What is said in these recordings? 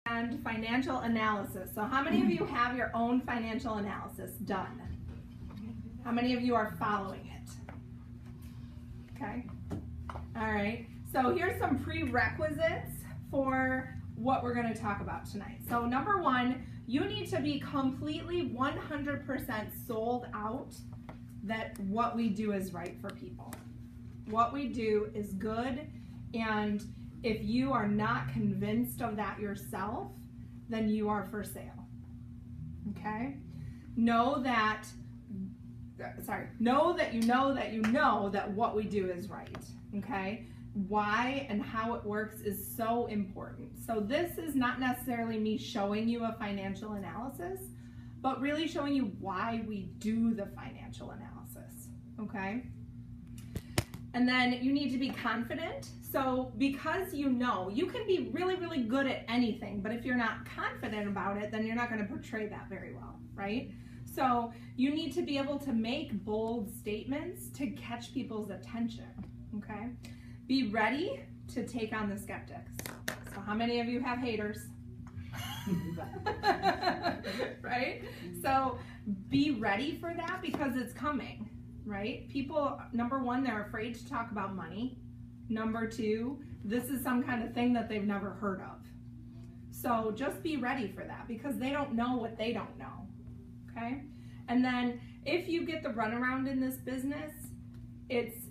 And financial analysis. So how many of you have your own financial analysis done? How many of you are following it? Okay. All right. So here's some prerequisites for what we're going to talk about tonight. So number one, you need to be completely 100% sold out that what we do is right for people. What we do is good, and if you are not convinced of that yourself, then you are for sale. Okay? Know that you know that what we do is right. Okay? Why and how it works is so important. So this is not necessarily me showing you a financial analysis, but really showing you why we do the financial analysis. Okay? And then you need to be confident. So because you know, you can be really, really good at anything, but if you're not confident about it, then you're not going to portray that very well, right? So you need to be able to make bold statements to catch people's attention, okay? Be ready to take on the skeptics. So how many of you have haters? Right? So be ready for that because it's coming. Right? People, number one, they're afraid to talk about money. Number two, this is some kind of thing that they've never heard of. So just be ready for that because they don't know what they don't know. Okay? And then if you get the runaround in this business, it's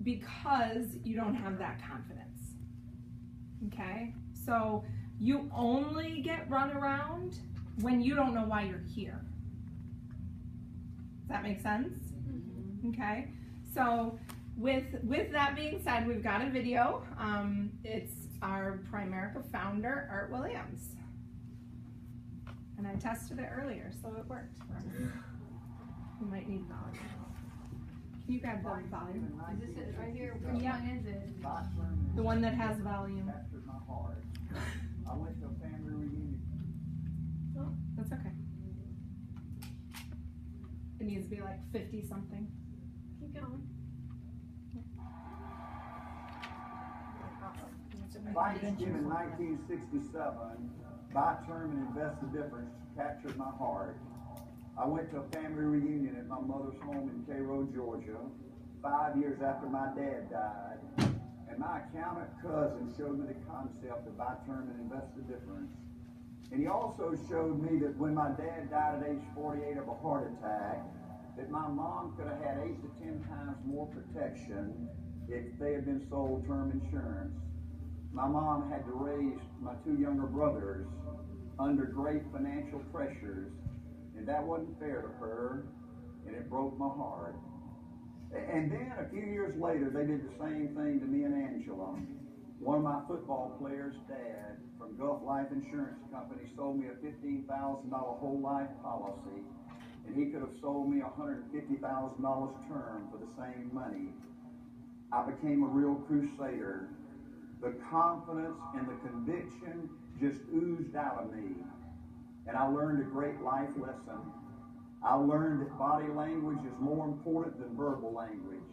because you don't have that confidence. Okay? So you only get runaround when you don't know why you're here. Does that make sense? Okay, so with that being said, we've got a video. It's our Primerica founder, Art Williams. And I tested it earlier, so it worked for us. You might need volume. Can you grab the volume? Is this it right here? Which Yeah. one is it? The one that has volume. I went to a family reunion. Oh, that's okay. It needs to be like 50 something. Keep going. Thanksgiving in 1967, buy term and invest the difference captured my heart. I went to a family reunion at my mother's home in Cairo, Georgia, 5 years after my dad died, and my accountant cousin showed me the concept of buy term and invest the difference. And he also showed me that when my dad died at age 48 of a heart attack, that my mom could have had 8 to 10 times more protection if they had been sold term insurance. My mom had to raise my 2 younger brothers under great financial pressures, and that wasn't fair to her, and it broke my heart. And then a few years later, they did the same thing to me and Angela. One of my football players' dad from Gulf Life Insurance Company sold me a $15,000 whole life policy, and he could have sold me a $150,000 term for the same money. I became a real crusader. The confidence and the conviction just oozed out of me. And I learned a great life lesson. I learned that body language is more important than verbal language.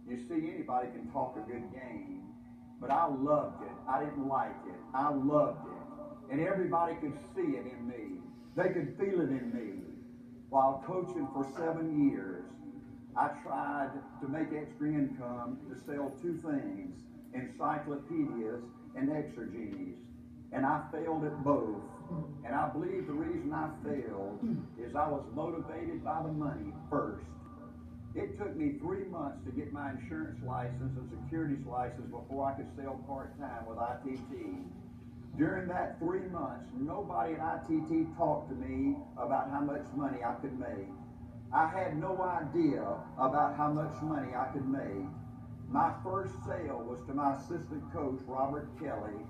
You see, anybody can talk a good game, but I loved it. I didn't like it. I loved it. And everybody could see it in me. They could feel it in me. While coaching for 7 years, I tried to make extra income to sell 2 things, encyclopedias and exegeses. And I failed at both. And I believe the reason I failed is I was motivated by the money first. It took me 3 months to get my insurance license and securities license before I could sell part-time with ITT. During that 3 months, nobody at ITT talked to me about how much money I could make. I had no idea about how much money I could make. My first sale was to my assistant coach, Robert Kelly.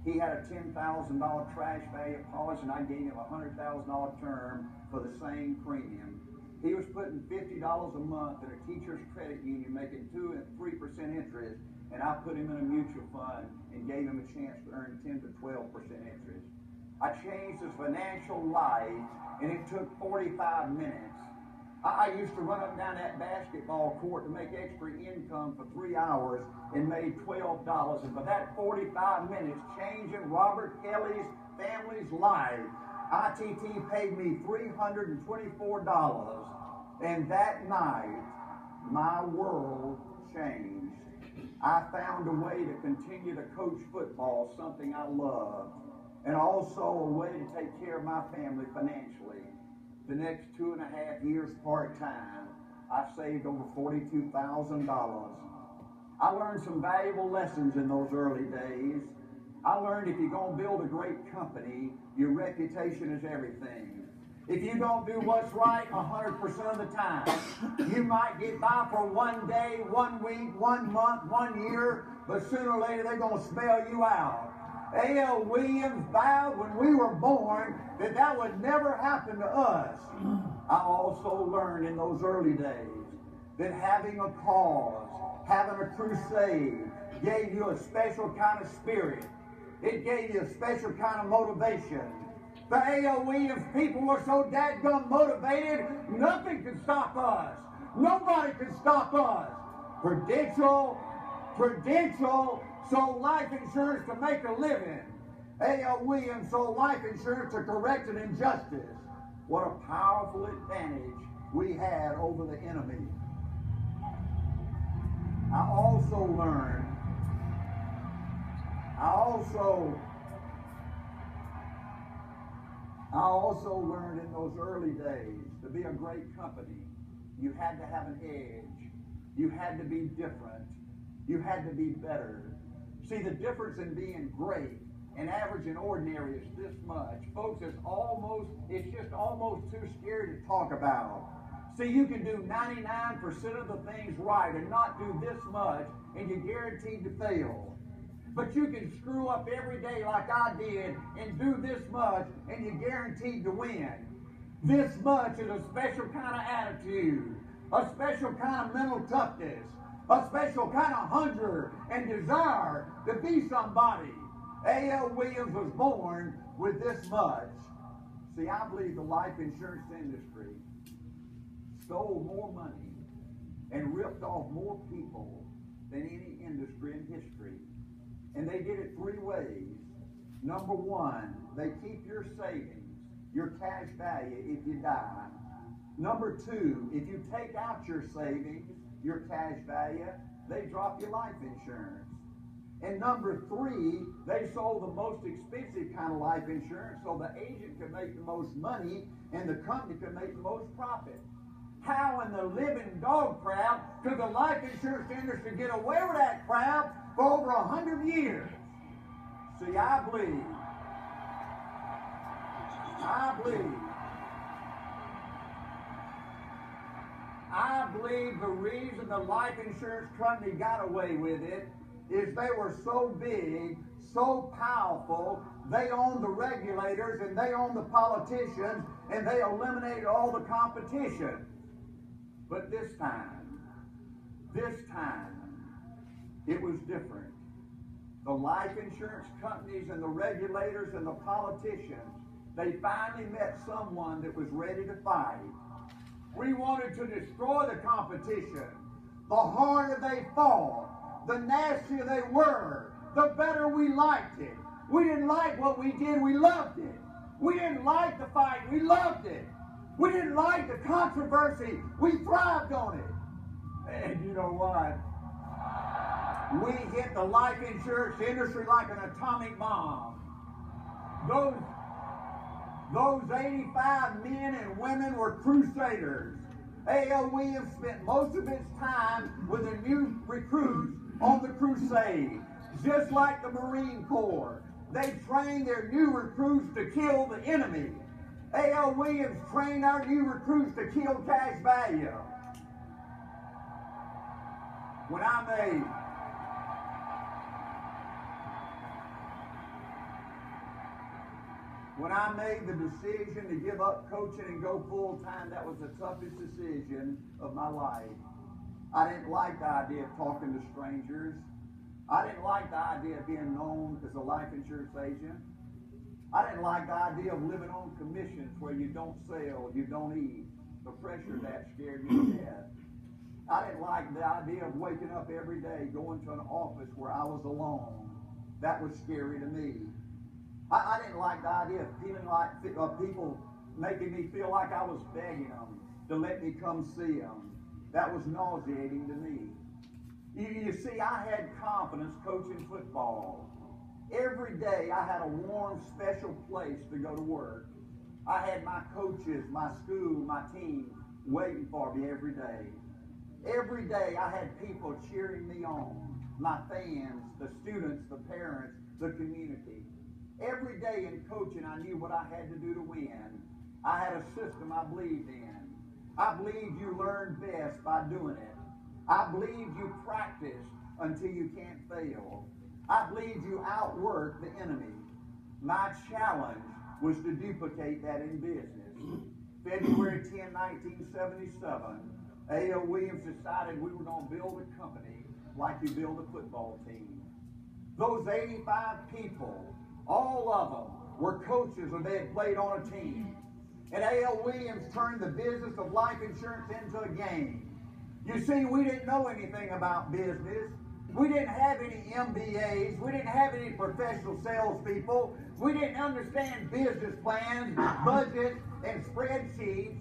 He had a $10,000 trash value policy, and I gave him a $100,000 term for the same premium. He was putting $50 a month in a teacher's credit union, making 2 and 3% interest, and I put him in a mutual fund and gave him a chance to earn 10 to 12% interest. I changed his financial life, and it took 45 minutes. I used to run up and down that basketball court to make extra income for 3 hours and made $12. And for that 45 minutes, changing Robert Kelly's family's life. ITT paid me $324, and that night, my world changed. I found a way to continue to coach football, something I loved, and also a way to take care of my family financially. The next 2.5 years part-time, I saved over $42,000. I learned some valuable lessons in those early days. I learned if you're going to build a great company, your reputation is everything. If you don't do what's right 100% of the time, you might get by for one day, 1 week, 1 month, 1 year, but sooner or later they're going to smell you out. A.L. Williams vowed when we were born that that would never happen to us. I also learned in those early days that having a cause, having a crusade, gave you a special kind of spirit. It gave you a special kind of motivation. The A.L. Williams people were so dadgum motivated, nothing could stop us. Nobody could stop us. Prudential sold life insurance to make a living. A.L. Williams sold life insurance to correct an injustice. What a powerful advantage we had over the enemy. I also learned in those early days to be a great company, you had to have an edge. You had to be different. You had to be better. See, the difference in being great and average and ordinary is this much. Folks, it's just almost too scary to talk about. See, you can do 99% of the things right and not do this much, and you're guaranteed to fail. But you can screw up every day like I did and do this much, and you're guaranteed to win. This much is a special kind of attitude, a special kind of mental toughness, a special kind of hunger and desire to be somebody. A.L. Williams was born with this much. See, I believe the life insurance industry stole more money and ripped off more people than any industry in history. And they did it 3 ways. Number 1, they keep your savings, your cash value if you die. Number 2, if you take out your savings, your cash value, they drop your life insurance. And number 3, they sold the most expensive kind of life insurance so the agent could make the most money and the company could make the most profit. How in the living dog crap could the life insurance industry get away with that crap for over 100 years? See, I believe the reason the life insurance company got away with it is they were so big, so powerful, they owned the regulators and they owned the politicians and they eliminated all the competition. But this time, it was different. The life insurance companies and the regulators and the politicians, they finally met someone that was ready to fight. We wanted to destroy the competition. The harder they fought, the nastier they were, the better we liked it. We didn't like what we did, we loved it. We didn't like the fight, we loved it. We didn't like the controversy, we thrived on it. And you know what? We hit the life insurance industry like an atomic bomb. Those 85 men and women were crusaders. A.L. Williams spent most of his time with the new recruits on the crusade, just like the Marine Corps. They trained their new recruits to kill the enemy. A.L. Williams trained our new recruits to kill cash value. When I made the decision to give up coaching and go full-time, that was the toughest decision of my life. I didn't like the idea of talking to strangers. I didn't like the idea of being known as a life insurance agent. I didn't like the idea of living on commissions where you don't sell, you don't eat. The pressure of that scared me to death. I didn't like the idea of waking up every day, going to an office where I was alone. That was scary to me. I didn't like the idea of feeling like people making me feel like I was begging them to let me come see them. That was nauseating to me. You see, I had confidence coaching football. Every day I had a warm, special place to go to work. I had my coaches, my school, my team waiting for me every day. Every day I had people cheering me on. My fans, the students, the parents, the community. Every day in coaching I knew what I had to do to win. I had a system I believed in. I believed you learn best by doing it. I believed you practice until you can't fail. I believed you outwork the enemy. My challenge was to duplicate that in business. February 10, 1977, A.L. Williams decided we were going to build a company like you build a football team. Those 85 people, all of them were coaches or they had played on a team. And A.L. Williams turned the business of life insurance into a game. You see, we didn't know anything about business. We didn't have any MBAs. We didn't have any professional salespeople. We didn't understand business plans, budgets, and spreadsheets.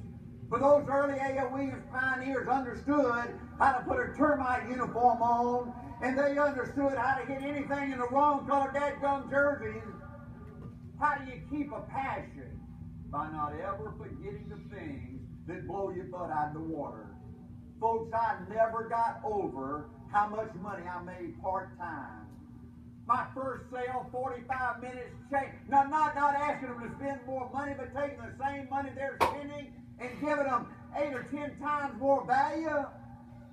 But those early A.L. Williams pioneers understood how to put a termite uniform on, and they understood how to get anything in the wrong color dadgum jerseys. How do you keep a passion? By not ever forgetting the things that blow your butt out of the water. Folks, I never got over how much money I made part-time. My first sale, 45 minutes change. Now, not asking them to spend more money, but taking the same money they're spending and giving them 8 or 10 times more value.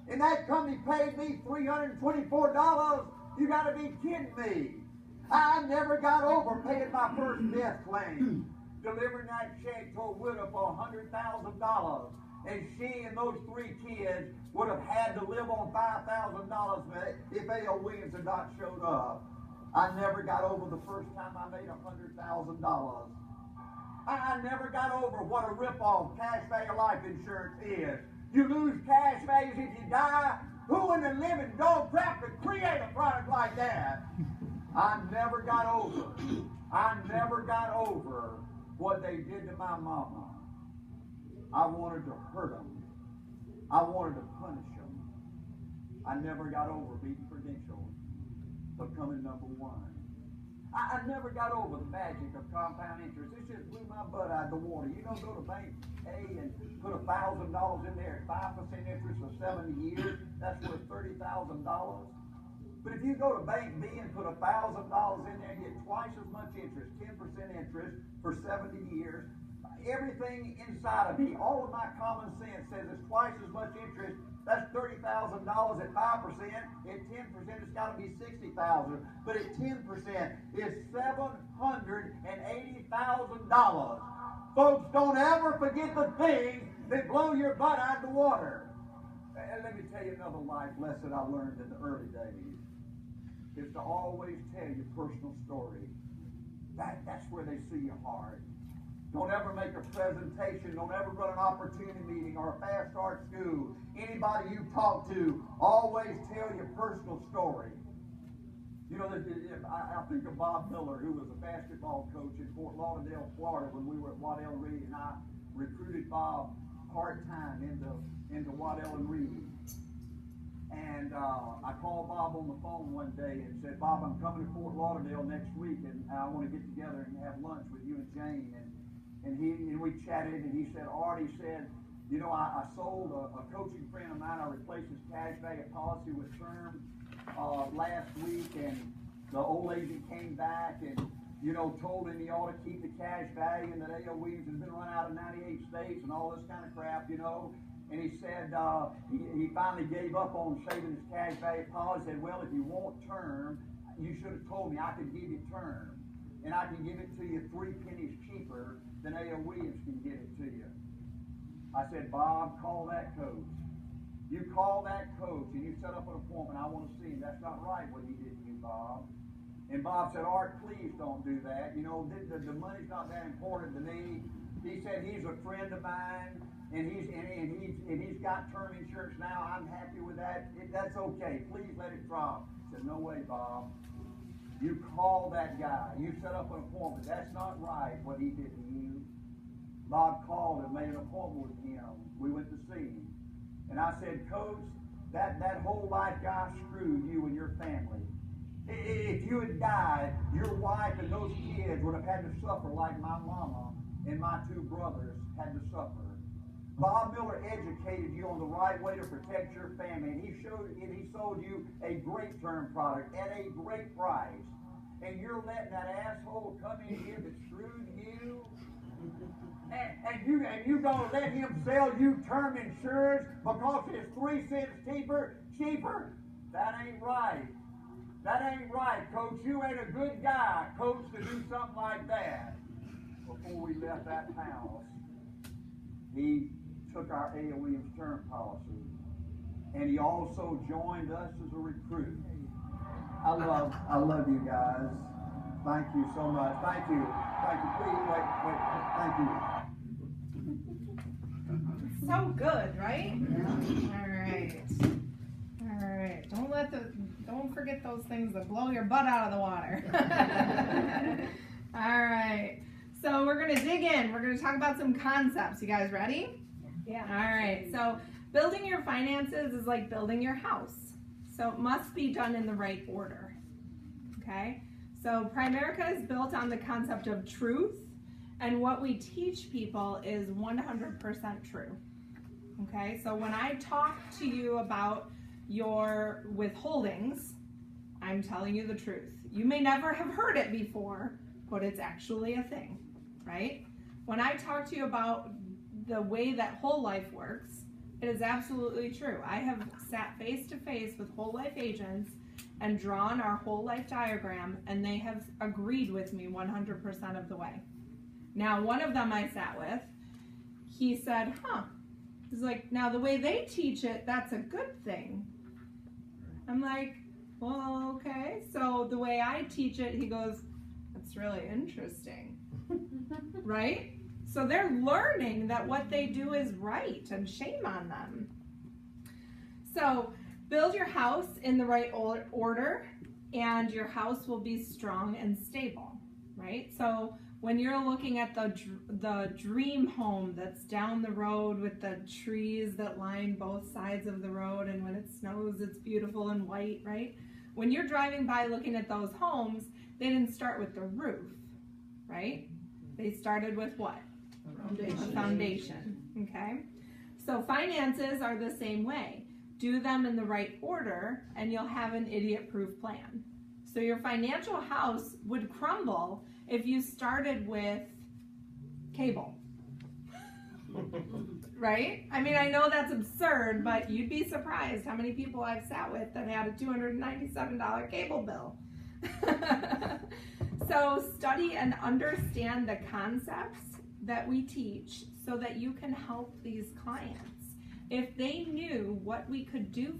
And that company paid me $324. You got to be kidding me. I never got over paying my first death claim. Delivering that check to a widow for $100,000. And she and those 3 kids would have had to live on $5,000 if A.L. Williams had not showed up. I never got over the first time I made $100,000. I never got over what a rip-off cash value life insurance is. You lose cash values if you die. Who in the living dog crap could create a product like that? I never got over what they did to my mama. I wanted to hurt them. I wanted to punish them. I never got over being credentialed, becoming number 1. I never got over the magic of compound interest. It just blew my butt out of the water. You don't go to bank A and put $1,000 in there at 5% interest for 70 years. That's worth $30,000. But if you go to bank B and put $1,000 in there and get twice as much interest, 10% interest for 70 years, everything inside of me, all of my common sense says it's twice as much interest. That's $30,000 at 5%. At 10%, it's got to be $60,000. But at 10%, it's $780,000. Folks, don't ever forget the things that blow your butt out of the water. And let me tell you another life lesson I learned in the early days. Is to always tell your personal story. That's where they see your heart. Don't ever make a presentation. Don't ever run an opportunity meeting or a fast start school. Anybody you talk to, always tell your personal story. You know, I think of Bob Miller, who was a basketball coach in Fort Lauderdale, Florida, when we were at Waddell and Reed, and I recruited Bob part-time into Waddell and Reed. And I called Bob on the phone one day and said, Bob, I'm coming to Fort Lauderdale next week, and I want to get together and have lunch with you and Jane. And we chatted, and he said, Art, he said, you know, I sold a coaching friend of mine. I replaced his cash value policy with term last week, and the old lady came back and, you know, told him he ought to keep the cash value, and that A.L. Williams has been run out of 98 states and all this kind of crap, you know. And he said he finally gave up on saving his cash value policy. He said, well, if you want term, you should have told me I could give you term. And I can give it to you 3 pennies cheaper than A.L. Williams can give it to you. I said, Bob, call that coach. You call that coach and you set up an appointment. I want to see him. That's not right what he did to you, Bob. And Bob said, Art, please don't do that. You know, the money's not that important to me. He said he's a friend of mine. And he's got term insurance now. I'm happy with that. That's okay. Please let it drop. I said, no way, Bob. You call that guy. You set up an appointment. That's not right what he did to you. Bob called and made an appointment with him. We went to see him. And I said, Coach, that whole life guy screwed you and your family. If you had died, your wife and those kids would have had to suffer like my mama and my two brothers had to suffer. Bob Miller educated you on the right way to protect your family, and he sold you a great term product at a great price. And you're letting that asshole come in here that screwed you? And you gonna let him sell you term insurance because it's 3 cents cheaper? That ain't right. That ain't right, Coach. You ain't a good guy, Coach, to do something like that. Before we left that house, he took our A.L. Williams term policy, and he also joined us as a recruit. I love you guys. Thank you so much. Thank you. Please, wait. Thank you. So good, right? All right. Don't forget those things that blow your butt out of the water. All right. So we're gonna dig in. We're gonna talk about some concepts. You guys ready? Yeah. All right. So building your finances is like building your house. So it must be done in the right order. Okay. So Primerica is built on the concept of truth, and what we teach people is 100% true. Okay. So when I talk to you about your withholdings, I'm telling you the truth. You may never have heard it before, but it's actually a thing, right? When I talk to you about the way that whole life works, it is absolutely true. I have sat face to face with whole life agents and drawn our whole life diagram, and they have agreed with me 100% of the way. Now, one of them I sat with, he said, he's like, now the way they teach it, that's a good thing. I'm like, well, okay. So the way I teach it, he goes, that's really interesting, right? So they're learning that what they do is right, and shame on them. So build your house in the right order, and your house will be strong and stable, right? So when you're looking at the dream home that's down the road with the trees that line both sides of the road, and when it snows, it's beautiful and white, right? When you're driving by looking at those homes, they didn't start with the roof, right? They started with what? A foundation, okay? So finances are the same way. Do them in the right order, and you'll have an idiot-proof plan. So your financial house would crumble if you started with cable, right? I mean, I know that's absurd, but you'd be surprised how many people I've sat with that had a $297 cable bill. So study and understand the concepts that we teach so that you can help these clients. If they knew what we could do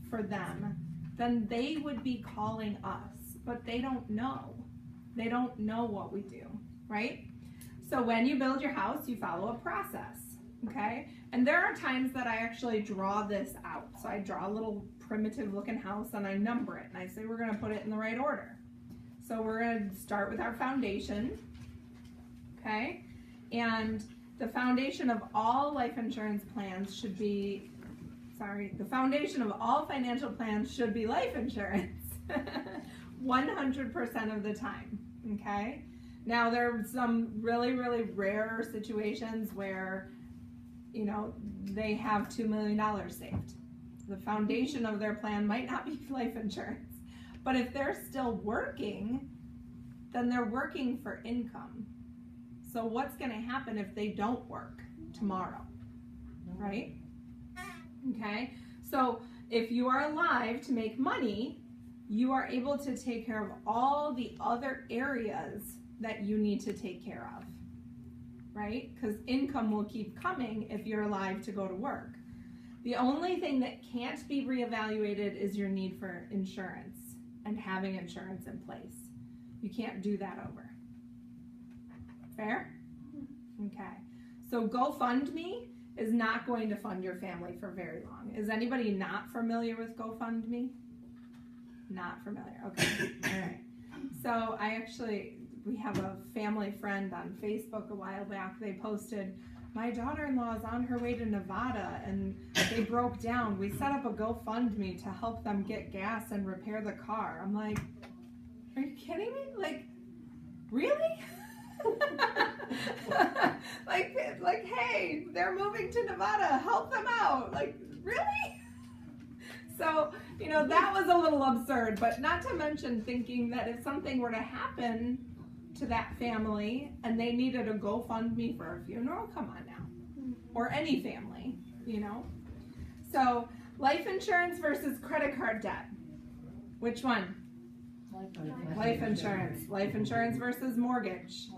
for them, then they would be calling us, but they don't know. They don't know what we do, right? So when you build your house, you follow a process, okay? And there are times that I actually draw this out. So I draw a little primitive looking house and I number it, and I say we're gonna put it in the right order. So we're gonna start with our foundation, okay? And the foundation of all life insurance plans should be, the foundation of all financial plans should be life insurance 100% of the time, okay? Now there are some really, really rare situations where, you know, they have $2 million saved. The foundation of their plan might not be life insurance, but if they're still working, then they're working for income. So what's going to happen if they don't work tomorrow, right? Okay, so if you are alive to make money, you are able to take care of all the other areas that you need to take care of, right? Because income will keep coming if you're alive to go to work. The only thing that can't be reevaluated is your need for insurance and having insurance in place. You can't do that over. Fair? Okay. So GoFundMe is not going to fund your family for very long. Is anybody not familiar with GoFundMe? Not familiar. Okay. All right. So we have a family friend on Facebook a while back. They posted, my daughter-in-law is on her way to Nevada and they broke down. We set up a GoFundMe to help them get gas and repair the car. I'm like, are you kidding me? Like, really? like, hey, they're moving to Nevada, help them out. Like, really? So, that was a little absurd, but not to mention thinking that if something were to happen to that family and they needed a GoFundMe for a funeral, come on now. Or any family, So, life insurance versus credit card debt. Which one? Life insurance. Life insurance versus mortgage.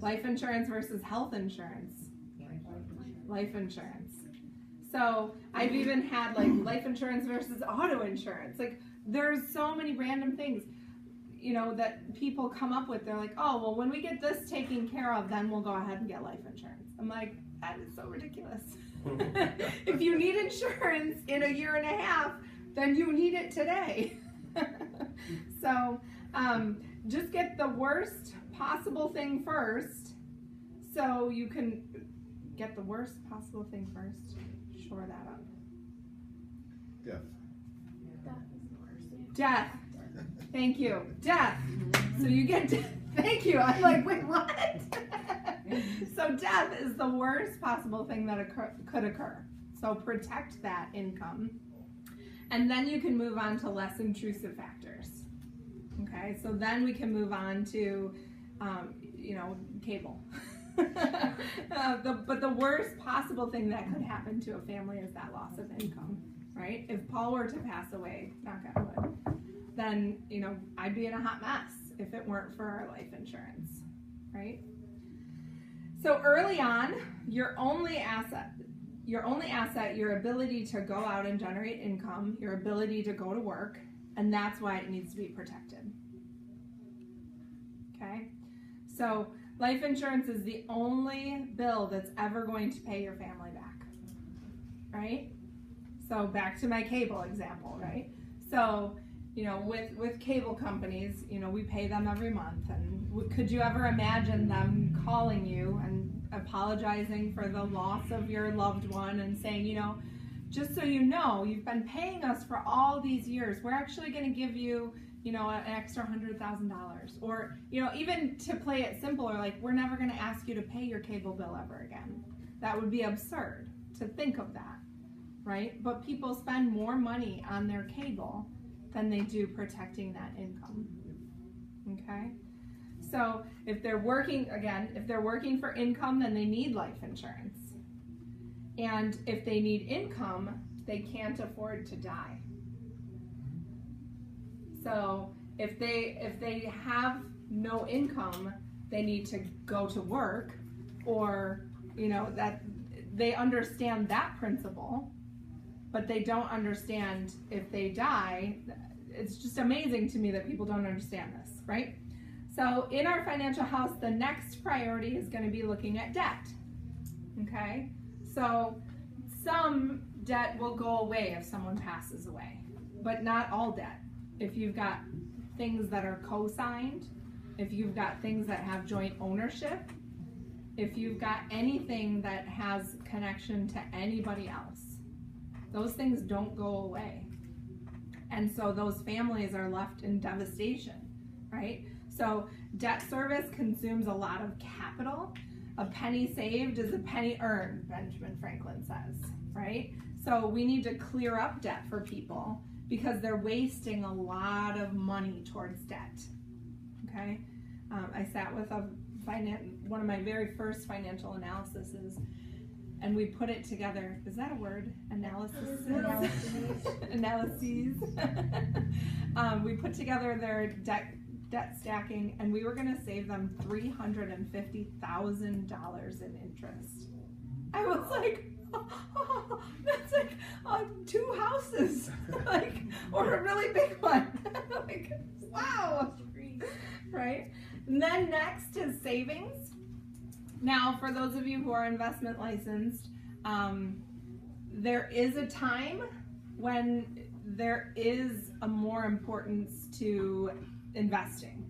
Life insurance versus health insurance. Life insurance. So I've even had like life insurance versus auto insurance. Like there's so many random things, that people come up with. They're like, oh, well, when we get this taken care of, then we'll go ahead and get life insurance. I'm like, that is so ridiculous. If you need insurance in a year and a half, then you need it today. So just get the worst possible thing first, so you can get the worst possible thing first. Shore that up. Death. Thank you. Death. So you get death. Thank you. I'm like, wait, what? So death is the worst possible thing that could occur. So protect that income. And then you can move on to less intrusive factors. Okay, so then we can move on to, cable. But the worst possible thing that could happen to a family is that loss of income, right? If Paul were to pass away, knock on wood, then, I'd be in a hot mess if it weren't for our life insurance, right? So early on, your only asset, your ability to go out and generate income, your ability to go to work, and that's why it needs to be protected. Okay? So life insurance is the only bill that's ever going to pay your family back, right? So back to my cable example, right? So, with cable companies, we pay them every month, and could you ever imagine them calling you and apologizing for the loss of your loved one and saying, just so you know, you've been paying us for all these years, we're actually going to give you, an extra $100,000, or, even to play it simpler, like, we're never going to ask you to pay your cable bill ever again. That would be absurd to think of that, right? But people spend more money on their cable than they do protecting that income, okay? So if they're working for income, then they need life insurance. And if they need income, they can't afford to die. So if they have no income, they need to go to work, or that they understand that principle, but they don't understand if they die. It's just amazing to me that people don't understand this, right? So in our financial house, the next priority is going to be looking at debt, okay? So some debt will go away if someone passes away, but not all debt. If you've got things that are co-signed, if you've got things that have joint ownership, if you've got anything that has connection to anybody else, those things don't go away. And so those families are left in devastation, right? So debt service consumes a lot of capital. A penny saved is a penny earned, Benjamin Franklin says, right? So we need to clear up debt for people because they're wasting a lot of money towards debt, okay? I sat with one of my very first financial analyses, and we put it together. Is that a word? Analysis? Analyses. We put together their debt stacking, and we were going to save them $350,000 in interest. I was like, oh, that's like 2 houses, like, or a really big one. Like, wow, right? And then next is savings. Now, for those of you who are investment licensed, there is a time when there is a more importance to investing.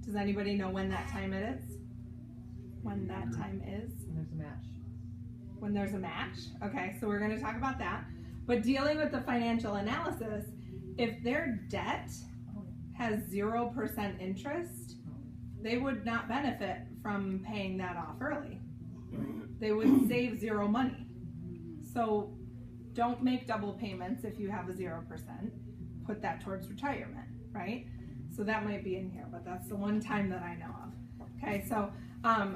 Does anybody know when that time it is? When that time is? When there's a match. When there's a match. Okay, so we're going to talk about that. But dealing with the financial analysis, if their debt has 0% interest, they would not benefit from paying that off early. They would save zero money. So don't make double payments if you have a 0%. Put that towards retirement, right? So that might be in here, but that's the one time that I know of. Okay, so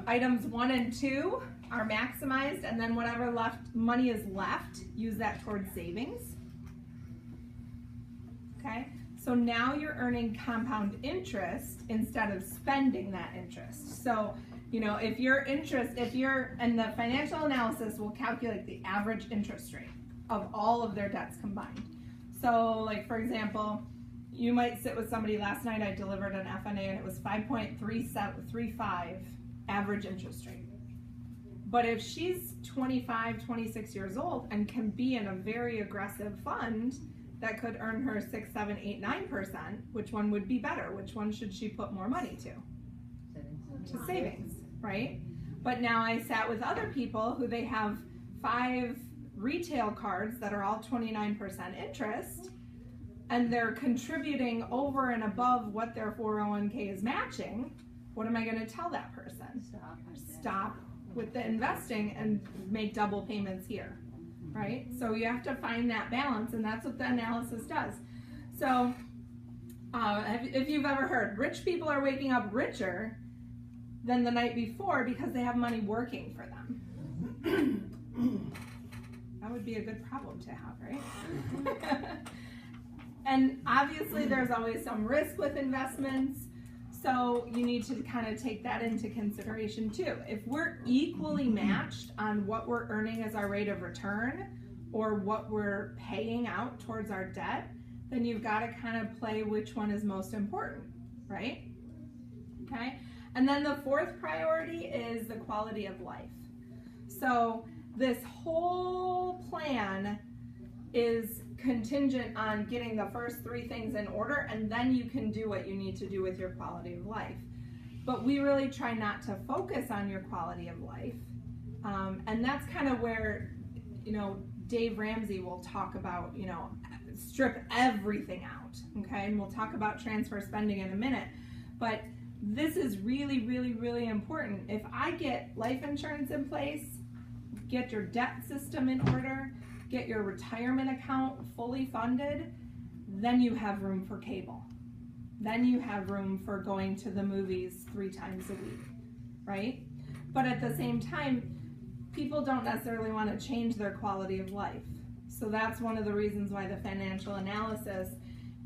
items 1 and 2 are maximized, and then whatever money is left, use that towards savings. Okay, so now you're earning compound interest instead of spending that interest. So, you know, and the financial analysis will calculate the average interest rate of all of their debts combined. So, like for example, you might sit with somebody. Last night I delivered an FNA and it was 5.35 average interest rate. But if she's 25, 26 years old and can be in a very aggressive fund that could earn her 6, 7, 8, 9%, which one would be better? Which one should she put more money to? To savings, right? But now I sat with other people who they have 5 retail cards that are all 29% interest, and they're contributing over and above what their 401k is matching. What am I going to tell that person? Stop with the investing and make double payments here, right? So you have to find that balance, and that's what the analysis does. So if you've ever heard, rich people are waking up richer than the night before because they have money working for them. That would be a good problem to have, right? And obviously there's always some risk with investments, so you need to kind of take that into consideration too. If we're equally matched on what we're earning as our rate of return or what we're paying out towards our debt, then you've got to kind of play which one is most important, right? Okay, and then the 4th priority is the quality of life. So this whole plan is contingent on getting the first 3 things in order, and then you can do what you need to do with your quality of life. But we really try not to focus on your quality of life, and that's kind of where, you know, Dave Ramsey will talk about, you know, strip everything out, okay? And we'll talk about transfer spending in a minute, but this is really, really, really important. If I get life insurance in place, get your debt system in order, get your retirement account fully funded, then you have room for cable. Then you have room for going to the movies 3 times a week, right? But at the same time, people don't necessarily want to change their quality of life. So that's one of the reasons why the financial analysis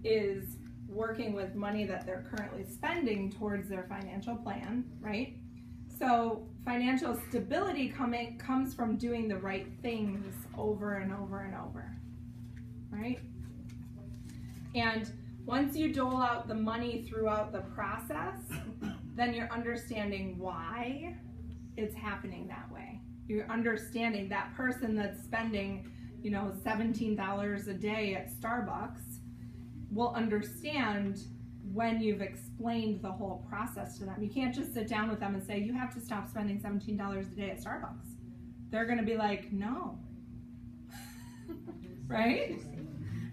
is working with money that they're currently spending towards their financial plan, right? So financial stability comes from doing the right things over and over and over, right? And once you dole out the money throughout the process, then you're understanding why it's happening that way. You're understanding that person that's spending, you know, $17 a day at Starbucks will understand when you've explained the whole process to them. You can't just sit down with them and say, you have to stop spending $17 a day at Starbucks. They're gonna be like, no. Right?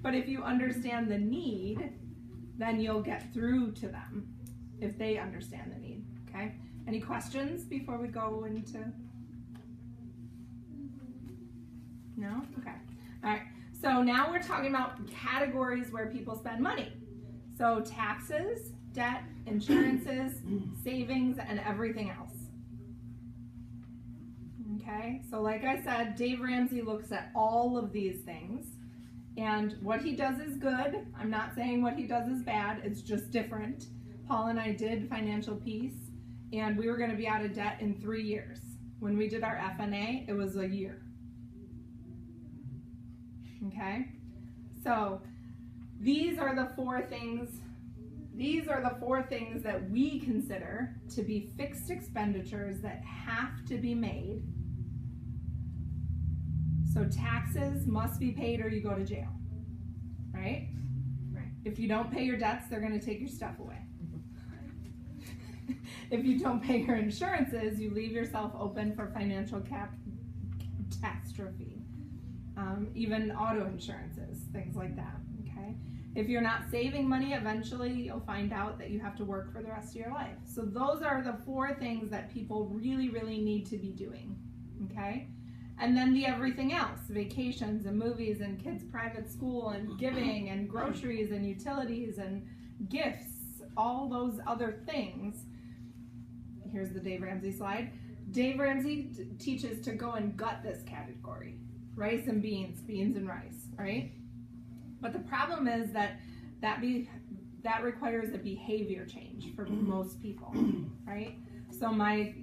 But if you understand the need, then you'll get through to them if they understand the need, okay? Any questions before we go into? No? Okay. All right. So now we're talking about categories where people spend money. So taxes, debt, insurances, savings, and everything else. Okay, so like I said, Dave Ramsey looks at all of these things, and what he does is good. I'm not saying what he does is bad, it's just different. Paul and I did financial peace, and we were going to be out of debt in 3 years. When we did our FNA, it was a year. Okay, so these are the 4 things. These are the 4 things that we consider to be fixed expenditures that have to be made. So taxes must be paid or you go to jail, right? Right. If you don't pay your debts, they're going to take your stuff away. if you don't pay your insurances, you leave yourself open for financial catastrophe. Even auto insurances, things like that, okay? If you're not saving money, eventually you'll find out that you have to work for the rest of your life. So those are the 4 things that people really, really need to be doing, okay? And then the everything else, vacations and movies and kids' private school and giving and groceries and utilities and gifts, all those other things. Here's the Dave Ramsey slide. Dave Ramsey teaches to go and gut this category. Rice and beans, beans and rice, right? But the problem is that requires a behavior change for most people, right? So my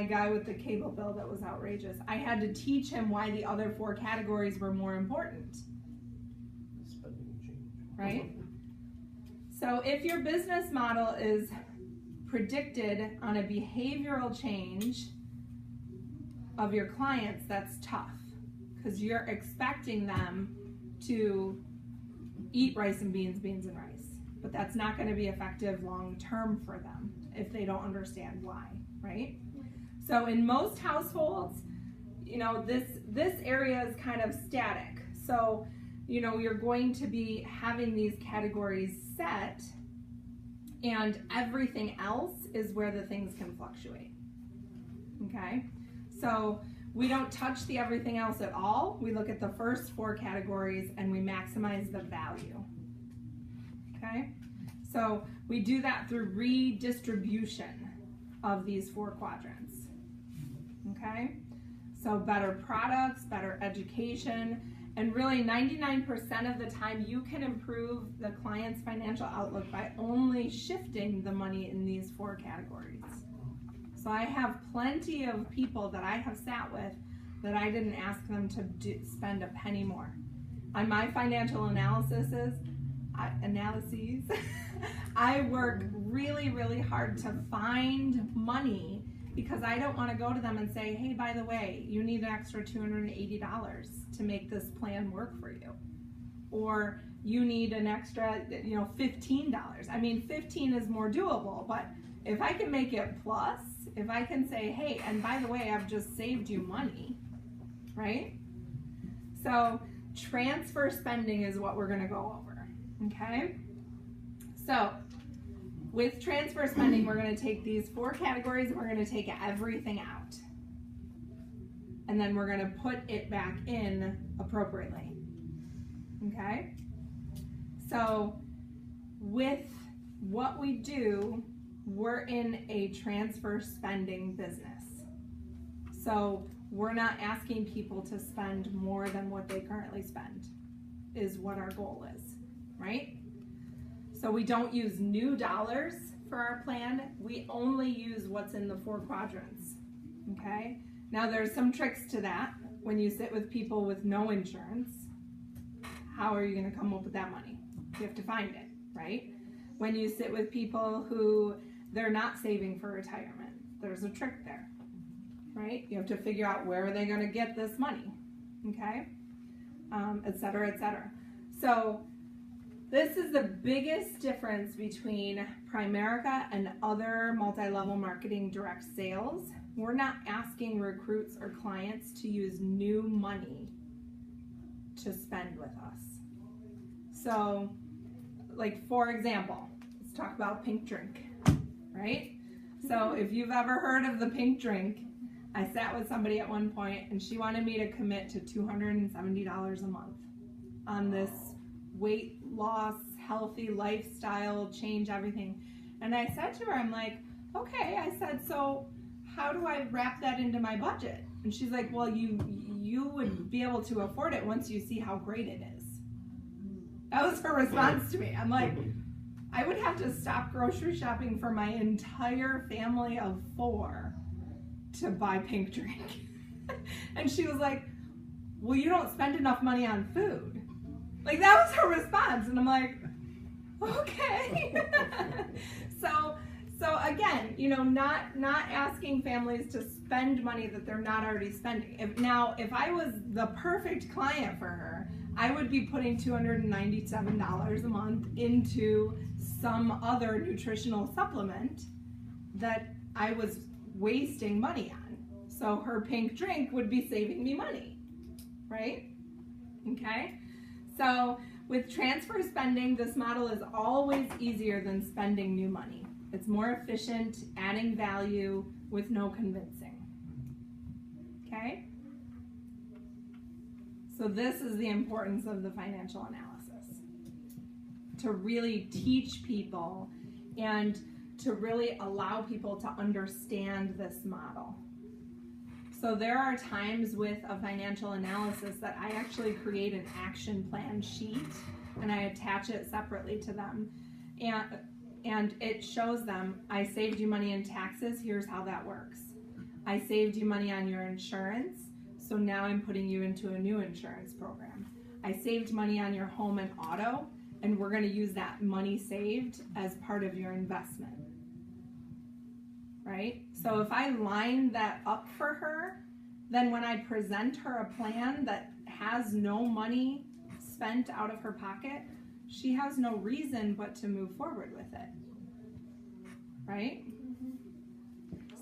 guy with the cable bill that was outrageous, I had to teach him why the other 4 categories were more important, right? So if your business model is predicted on a behavioral change of your clients, that's tough, because you're expecting them to eat rice and beans, beans and rice. But that's not going to be effective long term for them if they don't understand why, right? So in most households, you know, this area is kind of static. So, you know, you're going to be having these categories set, and everything else is where the things can fluctuate, okay? So we don't touch the everything else at all. We look at the first 4 categories and we maximize the value, okay? So we do that through redistribution of these 4 quadrants, okay? So better products, better education, and really 99% of the time you can improve the client's financial outlook by only shifting the money in these 4 categories. So I have plenty of people that I have sat with that I didn't ask them to spend a penny more. On my financial analyses, I work really, really hard to find money, because I don't want to go to them and say, hey, by the way, you need an extra $280 to make this plan work for you. Or you need an extra, you know, $15. I mean, 15 is more doable, but if I can make it plus, if I can say, hey, and by the way, I've just saved you money, right? So transfer spending is what we're going to go over, okay? So with transfer spending, we're going to take these 4 categories and we're going to take everything out. And then we're going to put it back in appropriately, okay? So with what we do, we're in a transfer spending business. So we're not asking people to spend more than what they currently spend, is what our goal is, right? So we don't use new dollars for our plan. We only use what's in the 4 quadrants, okay? Now there's some tricks to that. When you sit with people with no insurance, how are you gonna come up with that money? You have to find it, right? When you sit with people who they're not saving for retirement, there's a trick there, right? You have to figure out where are they going to get this money, okay? Et cetera, et cetera. So this is the biggest difference between Primerica and other multi-level marketing direct sales. We're not asking recruits or clients to use new money to spend with us. So, like, for example, let's talk about pink drink. Right? So if you've ever heard of the pink drink, I sat with somebody at one point and she wanted me to commit to $270 a month on this weight loss, healthy lifestyle, change everything. And I said to her, I'm like, okay, I said, so how do I wrap that into my budget? And she's like, well, you would be able to afford it once you see how great it is. That was her response to me. I'm like, I would have to stop grocery shopping for my entire family of 4 to buy pink drink. And she was like, well, you don't spend enough money on food. Like, that was her response. And I'm like, okay. So again, you know, not asking families to spend money that they're not already spending. If I was the perfect client for her, I would be putting $297 a month into some other nutritional supplement that I was wasting money on. So her pink drink would be saving me money, right? Okay, so with transfer spending, this model is always easier than spending new money. It's more efficient, adding value with no convincing. Okay? So this is the importance of the financial analysis. To really teach people and to really allow people to understand this model. So there are times with a financial analysis that I actually create an action plan sheet and I attach it separately to them. And it shows them, I saved you money in taxes, here's how that works. I saved you money on your insurance, so now I'm putting you into a new insurance program. I saved money on your home and auto, and we're going to use that money saved as part of your investment. Right? So if I line that up for her, then when I present her a plan that has no money spent out of her pocket, she has no reason but to move forward with it. Right?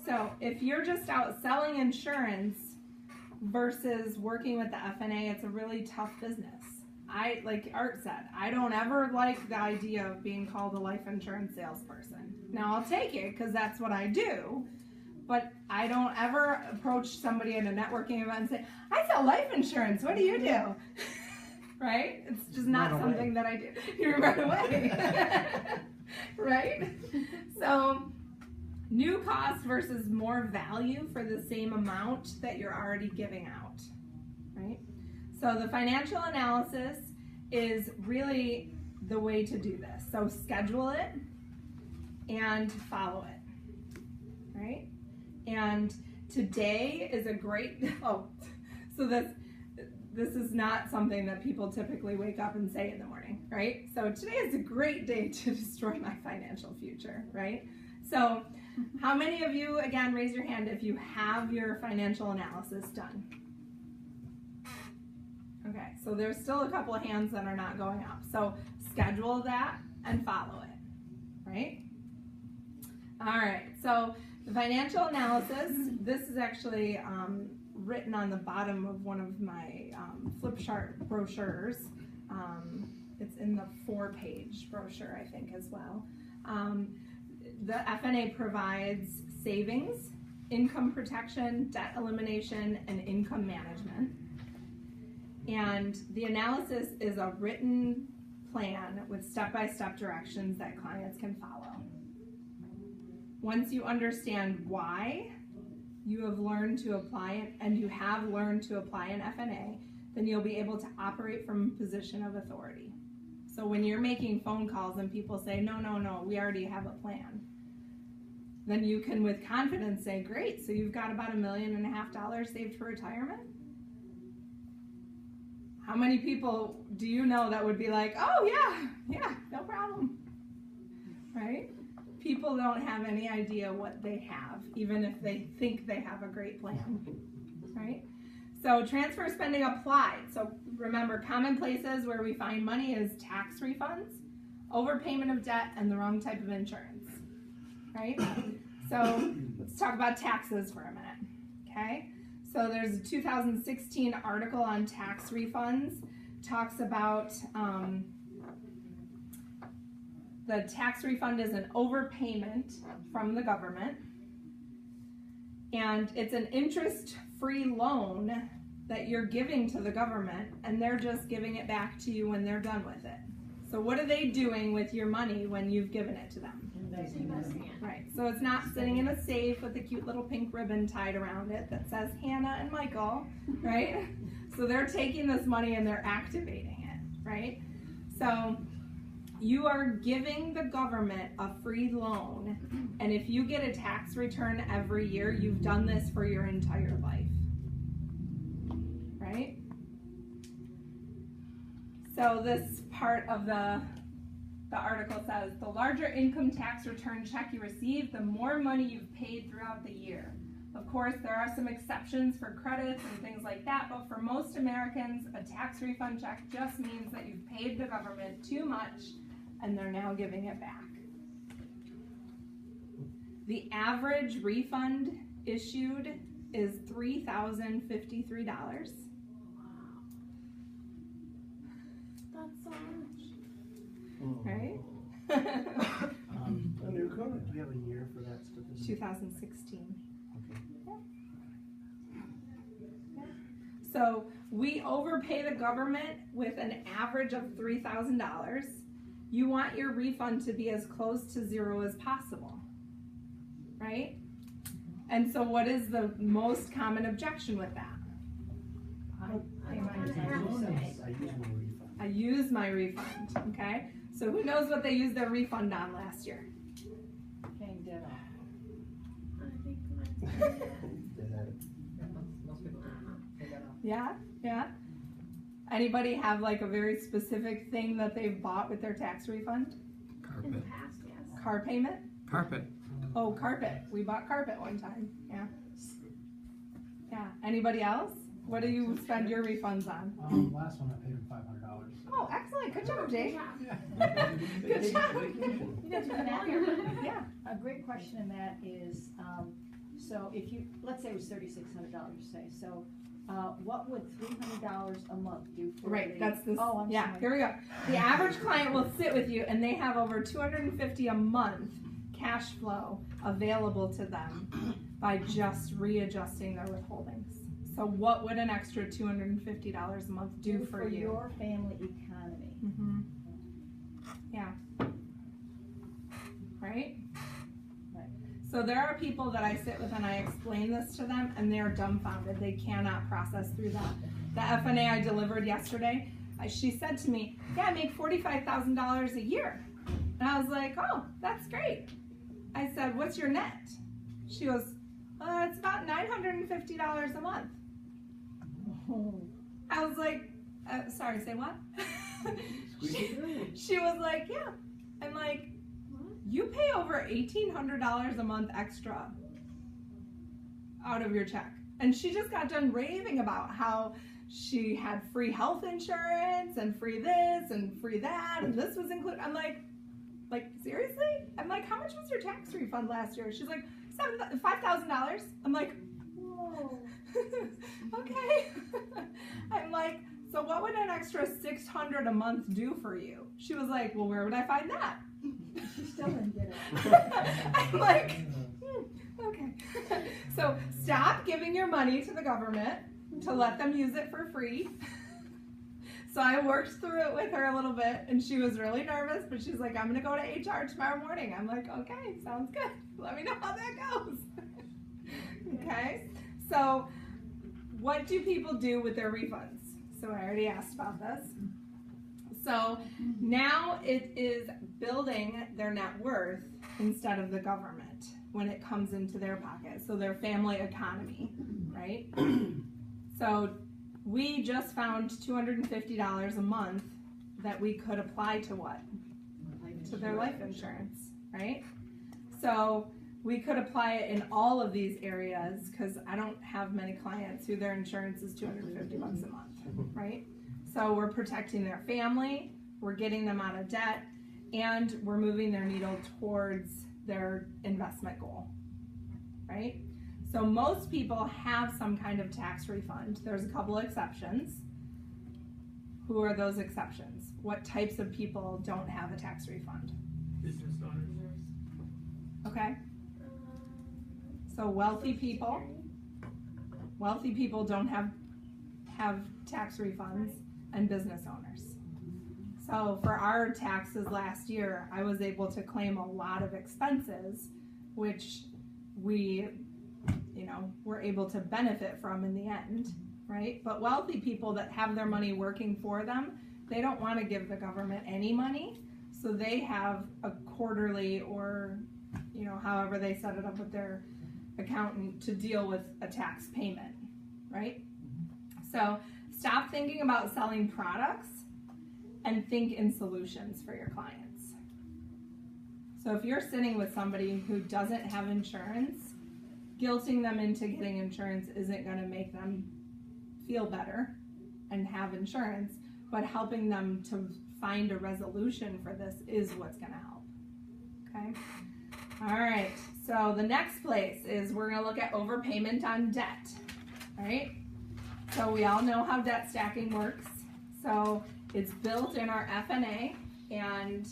So if you're just out selling insurance versus working with the FNA, it's a really tough business. Like Art said, I don't ever like the idea of being called a life insurance salesperson. Now I'll take it because that's what I do, but I don't ever approach somebody at a networking event and say, I sell life insurance, what do you do? Right? It's just not something that I do. You run away. Right? So new cost versus more value for the same amount that you're already giving out. Right? So the financial analysis is really the way to do this. So schedule it and follow it, right? And today is a great, so this is not something that people typically wake up and say in the morning, right? So today is a great day to destroy my financial future, right? So how many of you, again, raise your hand if you have your financial analysis done? Okay, so there's still a couple of hands that are not going up. So schedule that and follow it, right? All right, so the financial analysis, this is actually written on the bottom of one of my flip chart brochures. It's in the 4-page brochure, I think, as well. The FNA provides savings, income protection, debt elimination, and income management. And the analysis is a written plan with step-by-step directions that clients can follow. Once you understand why you have learned to apply it, and you have learned to apply an FNA, then you'll be able to operate from a position of authority. So when you're making phone calls and people say, no, we already have a plan, then you can with confidence say, great, so you've got about $1.5 million saved for retirement? How many people do you know that would be like, oh yeah, no problem, right? People don't have any idea what they have, even if they think they have a great plan, right? So transfer spending applied. So remember, common places where we find money is tax refunds, overpayment of debt, and the wrong type of insurance, right? So let's talk about taxes for a minute, okay? So there's a 2016 article on tax refunds, talks about the tax refund is an overpayment from the government, and it's an interest-free loan that you're giving to the government, and they're just giving it back to you when they're done with it. So what are they doing with your money when you've given it to them? Investing. Right, so it's not sitting in a safe with a cute little pink ribbon tied around it that says Hannah and Michael, right? So they're taking this money and they're activating it, right? So you are giving the government a free loan, and if you get a tax return every year, you've done this for your entire life, right? So this part of the article says, the larger income tax return check you receive, the more money you've paid throughout the year. Of course, there are some exceptions for credits and things like that, but for most Americans, a tax refund check just means that you've paid the government too much and they're now giving it back. The average refund issued is $3,053. That's so much. Right? A new car. Do you have a year for that statistic? 2016. Okay. So we overpay the government with an average of $3,000. You want your refund to be as close to zero as possible, right? And so what is the most common objection with that? I use my refund, okay? So who knows what they used their refund on last year? Paying debt off. I think mine's Most people pay debt off. Yeah, yeah. Anybody have like a very specific thing that they've bought with their tax refund? in the Carpet. past, yes. Car payment? Carpet. Oh, carpet. We bought carpet one time. Yeah. Yeah. Anybody else? What do you spend your refunds on? Last one I paid him $500. Oh, excellent. Good job, Jake. Good job. You know, Matt, Yeah. a great question in that is, so if you, let's say it was $3,600, say, so, what would $300 a month do for Right. the- That's this. Oh, I'm yeah. sorry. Here we go. The average client will sit with you and they have over $250 a month cash flow available to them by just readjusting their withholdings. So what would an extra $250 a month do for you? your family economy. Mm-hmm. Yeah. Right? Right. So there are people that I sit with and I explain this to them and they're dumbfounded. They cannot process through that. The FNA I delivered yesterday, she said to me, yeah, I make $45,000 a year. And I was like, oh, that's great. I said, what's your net? She goes, it's about $950 a month. I was like, sorry, say what? She was like, yeah. I'm like, you pay over $1,800 a month extra out of your check. And she just got done raving about how she had free health insurance and free this and free that and this was included. I'm like, seriously? I'm like, how much was your tax refund last year? She's like, $5,000. I'm like, whoa. Okay. I'm like, so what would an extra $600 a month do for you? She was like, well, where would I find that? She still didn't get it. I'm like, okay. So stop giving your money to the government to let them use it for free. So I worked through it with her a little bit and she was really nervous, but she's like, I'm gonna go to HR tomorrow morning. I'm like, okay, sounds good. Let me know how that goes. Okay, so what do people do with their refunds? So I already asked about this. So now it is building their net worth instead of the government when it comes into their pocket. So their family economy, right? So we just found $250 a month that we could apply to what? To their life insurance, right? So we could apply it in all of these areas because I don't have many clients who their insurance is $250 a month, right? So we're protecting their family, we're getting them out of debt, and we're moving their needle towards their investment goal, right? So most people have some kind of tax refund. There's a couple exceptions. Who are those exceptions? What types of people don't have a tax refund? Business owners. Okay, so wealthy people don't have tax refunds, and business owners. So for our taxes last year, I was able to claim a lot of expenses, which we, were able to benefit from in the end, right? But wealthy people that have their money working for them, they don't want to give the government any money, so they have a quarterly or, however they set it up with their accountant to deal with a tax payment, right? So stop thinking about selling products and think in solutions for your clients. So if you're sitting with somebody who doesn't have insurance, guilting them into getting insurance isn't going to make them feel better and have insurance, but helping them to find a resolution for this is what's going to help. Okay? All right. So the next place is we're going to look at overpayment on debt, right? So we all know how debt stacking works. So it's built in our FNA, and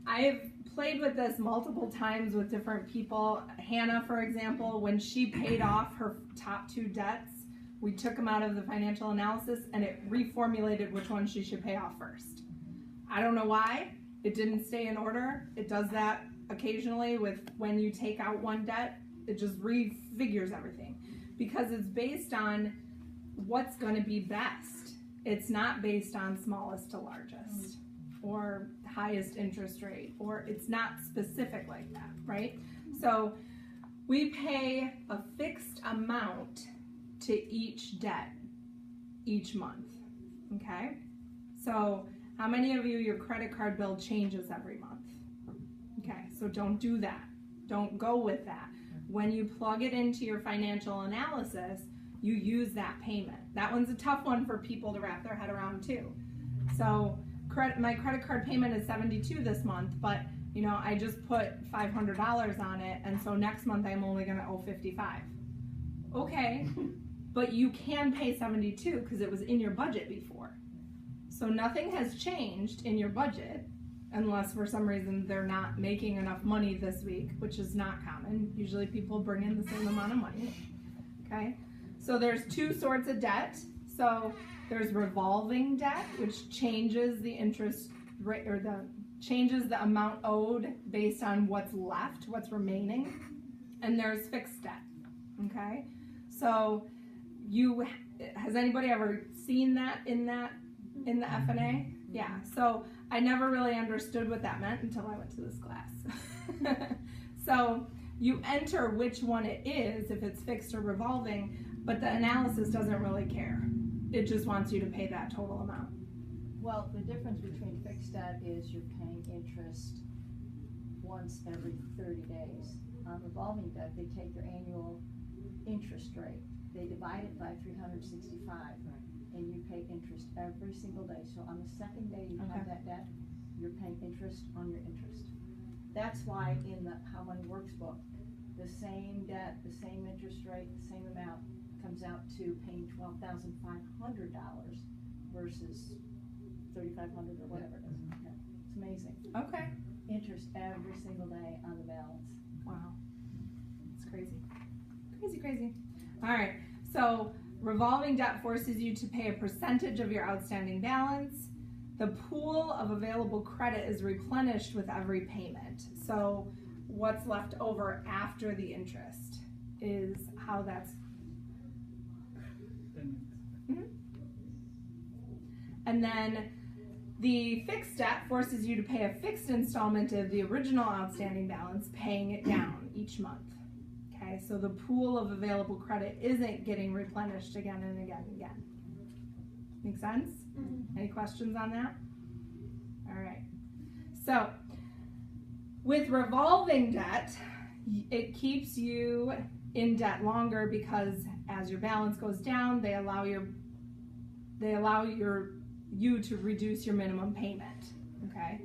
I've played with this multiple times with different people. Hannah, for example, when she paid off her top 2 debts, we took them out of the financial analysis and it reformulated which one she should pay off first. I don't know why. It didn't stay in order. It does that occasionally with when you take out one debt. It just refigures everything because it's based on what's going to be best. It's not based on smallest to largest or highest interest rate, or it's not specific like that, right? So we pay a fixed amount to each debt each month, okay? So how many of you, your credit card bill changes every month? Okay, so don't do that. Don't go with that. When you plug it into your financial analysis, you use that payment. That one's a tough one for people to wrap their head around too. So my credit card payment is $72 this month, but you know, I just put $500 on it, and so next month I'm only gonna owe $55. Okay, but you can pay $72 because it was in your budget before. So nothing has changed in your budget unless for some reason they're not making enough money this week, which is not common. Usually people bring in the same amount of money, okay? So there's 2 sorts of debt. So there's revolving debt, which changes the interest rate or changes the amount owed based on what's left, what's remaining. And there's fixed debt, okay? So has anybody ever seen that in the FNA? Yeah, so I never really understood what that meant until I went to this class. So you enter which one it is, if it's fixed or revolving, but the analysis doesn't really care. It just wants you to pay that total amount. Well, the difference between fixed debt is you're paying interest once every 30 days. On revolving debt, they take their annual interest rate, they divide it by 365, and you pay interest every single day. So on the second day you have that debt, you're paying interest on your interest. That's why in the How Money Works book, the same debt, the same interest rate, the same amount comes out to paying $12,500 versus $3,500 or whatever it is. Yeah. It's amazing. Okay. Interest every single day on the balance. Wow. It's crazy. Crazy, crazy. All right. So revolving debt forces you to pay a percentage of your outstanding balance. The pool of available credit is replenished with every payment. So what's left over after the interest is how that's. Mm-hmm. And then the fixed debt forces you to pay a fixed installment of the original outstanding balance, paying it down each month. Okay, so the pool of available credit isn't getting replenished again and again and again. Make sense? Mm-hmm. Any questions on that? All right. So with revolving debt, it keeps you in debt longer because as your balance goes down, they allow you to reduce your minimum payment, okay?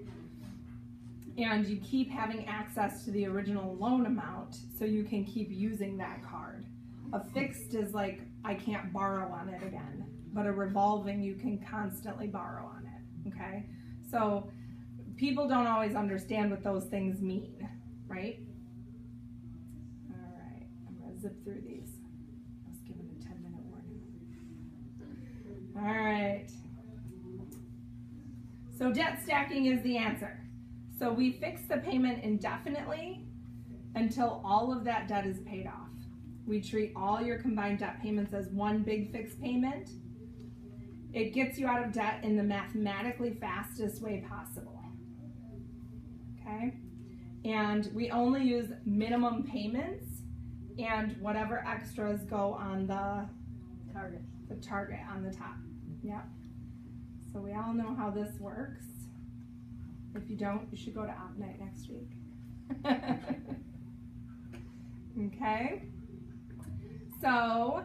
And you keep having access to the original loan amount so you can keep using that card. A fixed is like, I can't borrow on it again, but a revolving, you can constantly borrow on it, okay? So people don't always understand what those things mean, right? All right, I'm gonna zip through these. I was given a 10-minute warning. All right. So debt stacking is the answer. So we fix the payment indefinitely until all of that debt is paid off. We treat all your combined debt payments as one big fixed payment. It gets you out of debt in the mathematically fastest way possible. Okay? And we only use minimum payments and whatever extras go on the target on the top. Yep. So we all know how this works. If you don't, you should go to op night next week. Okay. So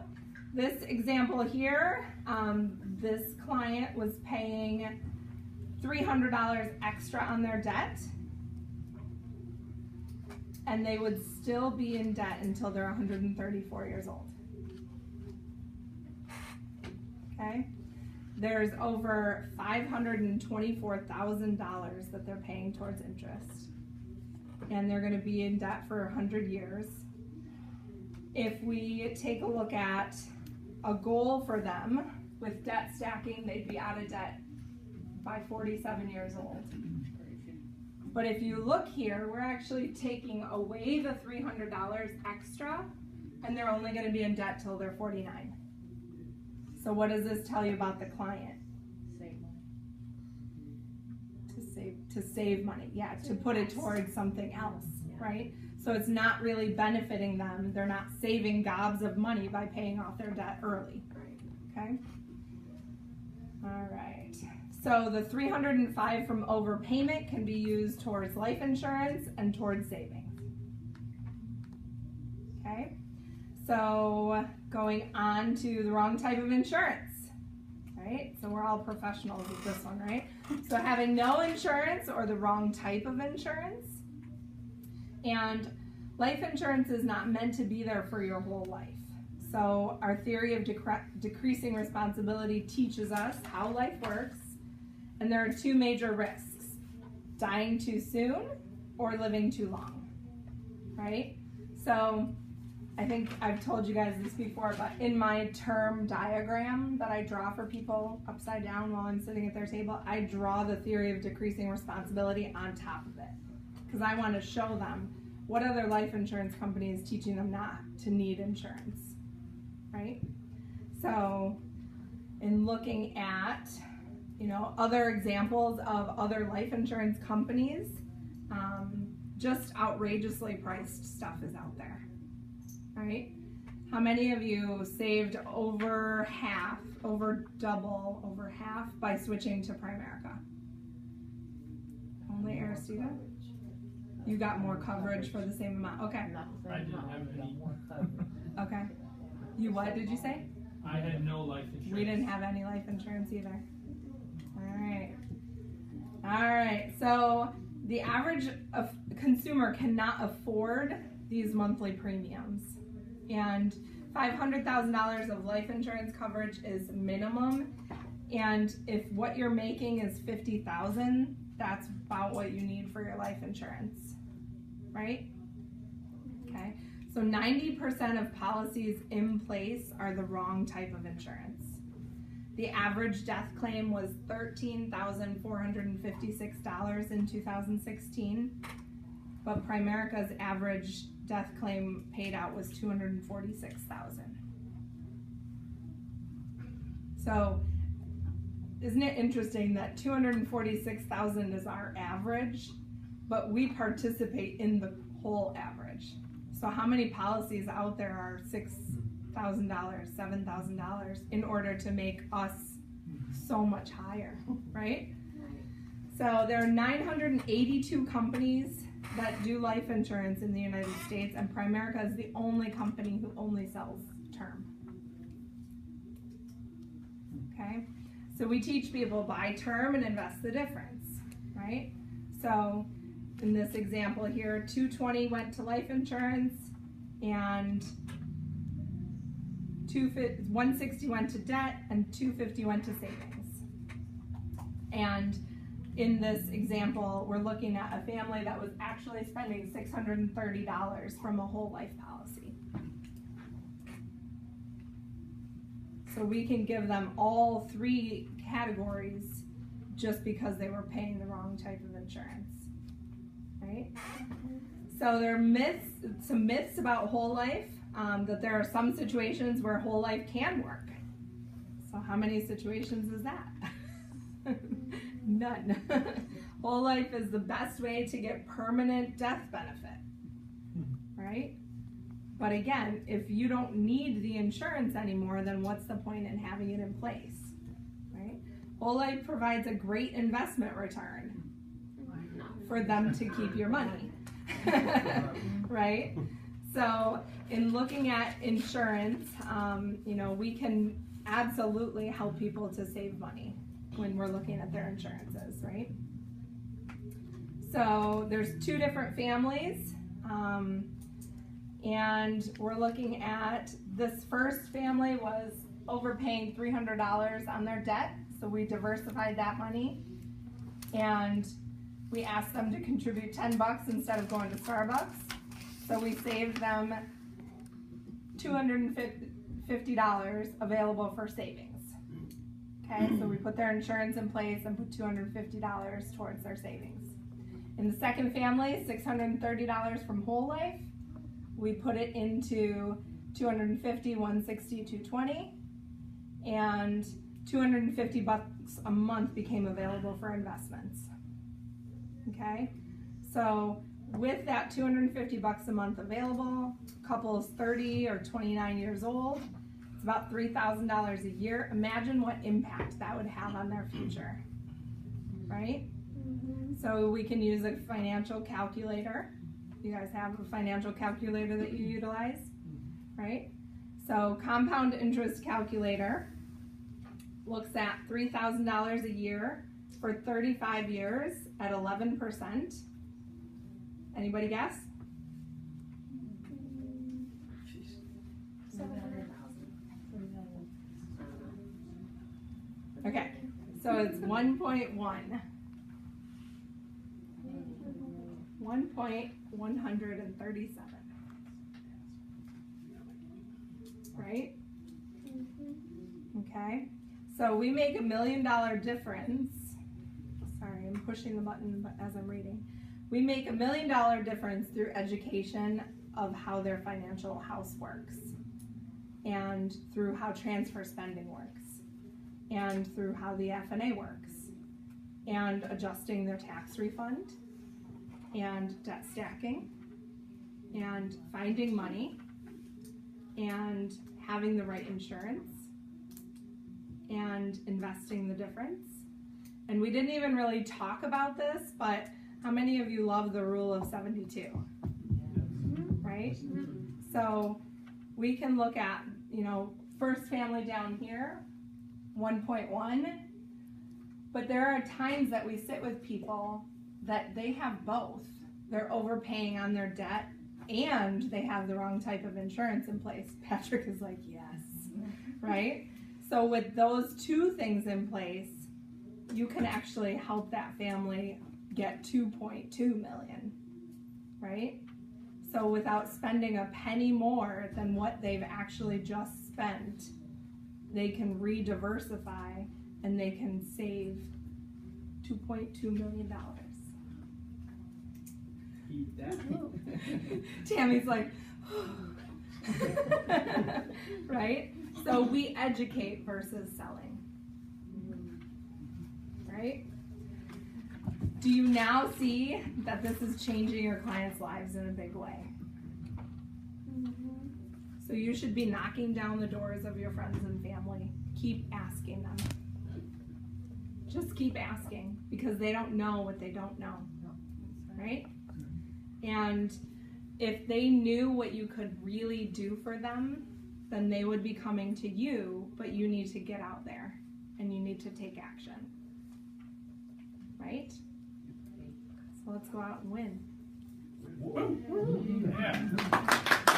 this example here, this client was paying $300 extra on their debt. and they would still be in debt until they're 134 years old. Okay? There's over $524,000 that they're paying towards interest. And they're going to be in debt for 100 years. If we take a look at a goal for them, with debt stacking, they'd be out of debt by 47 years old. But if you look here, we're actually taking away the $300 extra, and they're only going to be in debt till they're 49. So what does this tell you about the client? Save money. To save money, yeah, to put it towards something else, right? So it's not really benefiting them. They're not saving gobs of money by paying off their debt early, okay? All right, so the $305 from overpayment can be used towards life insurance and towards savings, okay? So going on to the wrong type of insurance, right? So we're all professionals with this one, right? So having no insurance or the wrong type of insurance. And life insurance is not meant to be there for your whole life. So our theory of decreasing responsibility teaches us how life works. And there are two major risks: dying too soon or living too long, right? So I think I've told you guys this before, but in my term diagram that I draw for people upside down while I'm sitting at their table, I draw the theory of decreasing responsibility on top of it, because I want to show them what other life insurance company is teaching them not to need insurance, right? So in looking at, other examples of other life insurance companies, just outrageously priced stuff is out there. Right? How many of you saved over half by switching to Primerica? Only Aristida? You got more coverage for the same amount. Okay. I didn't have any. Okay. You what did you say? I had no life insurance. We didn't have any life insurance either. All right. So the average consumer cannot afford these monthly premiums. And $500,000 of life insurance coverage is minimum. And if what you're making is $50,000, that's about what you need for your life insurance, right? Okay, so 90% of policies in place are the wrong type of insurance. The average death claim was $13,456 in 2016, but Primerica's average death claim paid out was $246,000. So isn't it interesting that $246,000 is our average, but we participate in the whole average? So how many policies out there are $6,000, $7,000 in order to make us so much higher, right? So there are 982 companies that do life insurance in the United States, and Primerica is the only company who only sells term. Okay, so we teach people buy term and invest the difference, right? So in this example here, 220 went to life insurance and 160 went to debt and 250 went to savings. And in this example, we're looking at a family that was actually spending $630 from a whole life policy. So we can give them all three categories just because they were paying the wrong type of insurance, right? So there are some myths about whole life, that there are some situations where whole life can work. So how many situations is that? None. Whole life is the best way to get permanent death benefit, right? But again, if you don't need the insurance anymore, then what's the point in having it in place, right? Whole life provides a great investment return for them to keep your money, right? So in looking at insurance, we can absolutely help people to save money when we're looking at their insurances, right? So there's two different families And we're looking at this first family was overpaying $300 on their debt, so we diversified that money, and we asked them to contribute $10 instead of going to Starbucks. So we saved them $250 available for savings. Okay, so we put their insurance in place and put $250 towards their savings. In the second family, $630 from Whole Life. We put it into $250, $160, $220, and $250 a month became available for investments. Okay, so with that $250 a month available, couple's 30 or 29 years old, it's about $3,000 a year. Imagine what impact that would have on their future, right? So we can use a financial calculator. You guys have a financial calculator that you utilize, right? So compound interest calculator looks at $3,000 a year for 35 years at 11%. Anybody guess? 700,000. Okay, so it's 1.1. 1.137. Right? Okay, so we make $1 million difference. Sorry, I'm pushing the button as I'm reading. We make $1 million difference through education of how their financial house works, and through how transfer spending works, and through how the F&A works, and adjusting their tax refund, and debt stacking, and finding money, and having the right insurance, and investing the difference. And we didn't even really talk about this, but how many of you love the rule of 72? Right? So we can look at, first family down here, 1.1, but there are times that we sit with people that they have both. They're overpaying on their debt and they have the wrong type of insurance in place. Patrick is like, yes, right? So with those two things in place, you can actually help that family get 2.2 million, right? So without spending a penny more than what they've actually just spent, they can re-diversify and they can save $2.2 million. Eat that. Tammy's like, right? So we educate versus selling, right? Do you now see that this is changing your clients' lives in a big way? So you should be knocking down the doors of your friends and family. Keep asking them. Just keep asking, because they don't know what they don't know, right? And if they knew what you could really do for them, then they would be coming to you, but you need to get out there and you need to take action, right? So let's go out and win. Yeah.